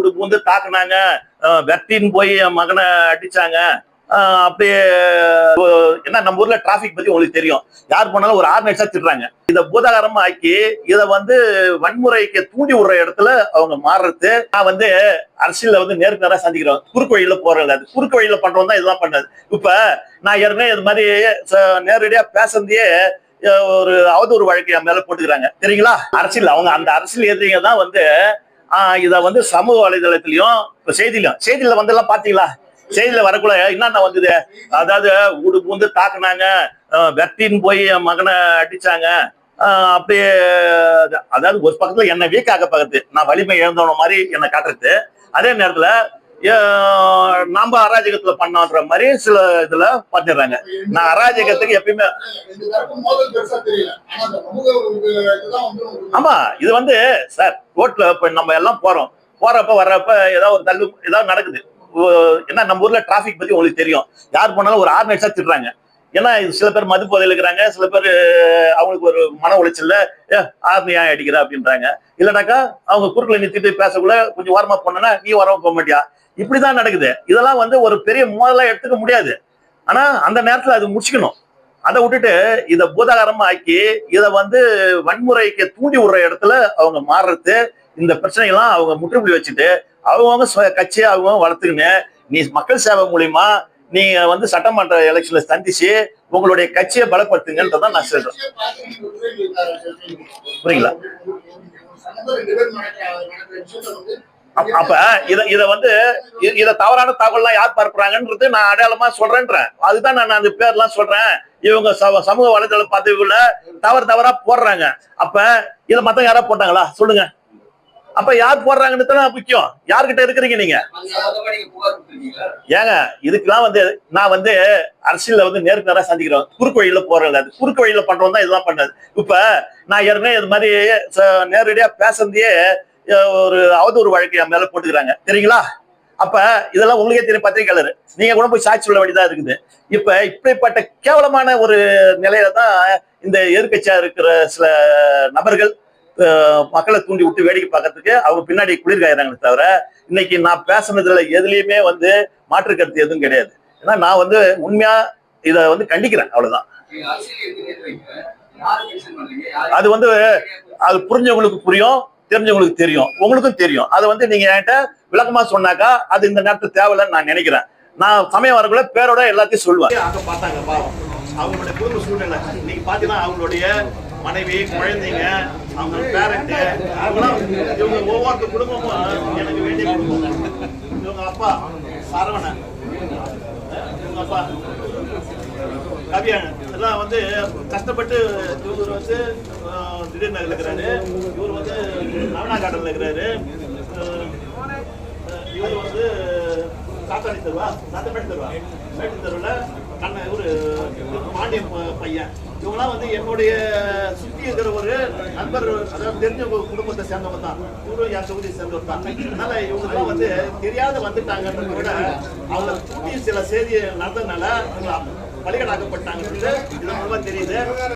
ஊடு பூந்து தாக்குனாங்க, வெட்டின்னு போய் என் மகனை அடிச்சாங்க. அப்படியே என்ன நம்ம ஊர்ல டிராபிக் பத்தி உங்களுக்கு தெரியும். யார் போனாலும் ஒரு ஆர்கனைஸா திட்டுறாங்க. இத பூதாகரமா ஆக்கி இத வன்முறைக்கு தூண்டி விடுற இடத்துல அவங்க மாறுறது. நான் அரசியல நேருக்கு நேரா சந்திக்கிறோம். குறுக்கு வழியில போறது, குறுக்கு வழியில பண்றோம் தான் இதெல்லாம் பண்ணது. இப்ப நான் ஏற்கனவே இது மாதிரி நேரடியா பேசுறதையே ஒரு அவதூறு வழக்கு மேல போட்டுக்கிறாங்க தெரியுங்களா. அரசியல் அவங்க அந்த அரசியல் எதிரிங்க தான் இத சமூக வலைதளத்திலயும் செய்தியில எல்லாம் பாத்தீங்களா. செய்தியில வரக்குள்ள என்னென்ன வந்தது, அதாவது ஊடு பூந்து தாக்குனாங்க, வெட்டின்னு போய் என் மகனை அடிச்சாங்க. அப்படியே அதாவது ஒரு பக்கத்துல என்ன வீக்காக பார்க்கறது, நான் வலிமை இழந்தவன மாதிரி என்ன காட்டுறது. அதே நேரத்துல நாம அராஜகத்துல பண்ணோன்ற மாதிரி சில இதுல பண்ணிடுறாங்க. நான் அராஜகத்துக்கு எப்பயுமே ஆமா இது சார் ரோட்ல இப்ப நம்ம எல்லாம் போறப்ப வர்றப்ப ஏதாவது நடக்குது. என்ன நம்ம ஊர்ல டிராபிக் பத்தி உங்களுக்கு தெரியும். யார் போனாலும் ஒரு ஆர்கனைஸா திட்டுறாங்க. ஏன்னா சில பேர் மது போதையில இருக்கிறாங்க, சில பேர் அவங்களுக்கு ஒரு மன உளைச்சல்ல ஆர்மியா அடிக்கிற அப்படின்றாங்க. இல்லனாக்கா அவங்க குறுக்குல நிறுத்திட்டு பேசக்குள்ள கொஞ்சம் ஓரமா போனா நீ வரமா போக மாட்டியா, இப்படிதான் நடக்குது. இதெல்லாம் ஒரு பெரிய மோதலா எடுத்துக்க முடியாது. ஆனா அந்த நேரத்துல அது முடிச்சுக்கணும். அதை விட்டுட்டு இத பூதாகரமா ஆக்கி இத வன்முறைக்கு தூண்டி விடுற இடத்துல அவங்க மாறுறது. இந்த பிரச்சனைகள்லாம் அவங்க முற்றுப்புள்ளி வச்சுட்டு அவங்க கட்சியை அவங்க வளர்த்துக்கின்னு நீ மக்கள் சேவை மூலியமா நீங்க சட்டமன்ற எலெக்ஷன்ல சந்திச்சு உங்களுடைய கட்சியை பலப்படுத்துங்கன்றதான் நான் சொல்றேன். புரியுங்களா. அப்ப இத தவறான தகவல்லாம் யார் பரப்புறாங்கன்றது நான் அடையாளமா சொல்றேன்றேன். அதுதான் நான் அந்த பேர்லாம் சொல்றேன். இவங்க சமூக வலைதள பதிவுல தவறா போடுறாங்க. அப்ப இத மத்த யாரா போட்டாங்களா சொல்லுங்க. அப்ப யார் போடுறாங்கன்னு தான் முக்கியம். யார்கிட்ட இருக்கிறீங்க நீங்க ஏங்க. இதுக்கெல்லாம் நான் அரசியல நேருக்கு நேரா சந்திக்கிறோம். குறுக்கு வழியில போறது, குறுக்கு வழியில பண்றோம் தான் இதெல்லாம் பண்ணது. இப்ப நான் ஏற்கனவே இது மாதிரி நேரடியா பேசுறதையே ஒரு அவதூறு வழக்கு மேல போட்டுக்கிறாங்க தெரியுங்களா. அப்ப இதெல்லாம் உங்களுக்கே தெரியும், பத்திரிகையாளர் நீங்க கூட போய் சாட்சி சொல்ல வேண்டியதா இருக்குது. இப்ப இப்படிப்பட்ட கேவலமான ஒரு நிலையில தான் இந்த எதிர்கட்சியா இருக்கிற சில நபர்கள் மக்களை தூண்டி விட்டு வேடிக்கை பார்க்கறதுக்கு அவங்க பின்னாடி குளிர்காயிறாங்களே தவிர இன்னைக்கு நான் பேசுனதுல எதுலயுமே மாற்று கருத்து எதுவும் கிடையாது. ஏன்னா நான் உண்மையா இத கண்டிக்கிறேன், அவ்வளவுதான். அது அது புரிஞ்சவங்களுக்கு புரியும், தெரிஞ்சவங்களுக்கு தெரியும், உங்களுக்கும் தெரியும். அதை நீங்க என்கிட்ட விளக்கமா சொன்னாக்கா அது இந்த நேரத்துக்கு தேவையில்லைன்னு நான் நினைக்கிறேன். நான் சமயம் வரக்குள்ள பேரோட எல்லாத்தையும் சொல்லுவேன். அங்க பார்த்தாங்க பாவம் அவங்களுடைய குடும்ப சூழ்நிலை. நீங்க பாத்தீங்கன்னா அவங்களுடைய மனைவி, குழந்தைங்க, அவங்க பேரண்ட், இவங்க ஒவ்வொரு குடும்பமும் எனக்கு வேண்டிய குடும்பம். இவங்க அப்பா சரவணன், இவங்க அப்பா கவியன் எல்லாம் கஷ்டப்பட்டு இவர் திடீர்னு இருக்கிறாரு. இவர் நவனா கார்டன்ல இருக்கிறாரு. இவர் சாத்தாடி தருவா, சாத்தமேட்டு தருவா, மேட்டு தெருவுல கண்ண இவரு பாண்டியன் பையன். இவங்கெல்லாம் என்னுடைய சுற்றி இருக்கிற ஒரு நண்பர், அதாவது தெரிஞ்ச குடும்பத்தை சேர்ந்தவங்க தான். இவரும் என் தொகுதியை சேர்ந்தவர் தான். அதனால இவங்கெல்லாம் தெரியாத வந்துட்டாங்கன்றத விட அவங்க சுற்றி சில செய்தி நடந்ததுனால பலிகடாக்கப்பட்டாங்கன்றது இதன் மூலமா தெரியுது.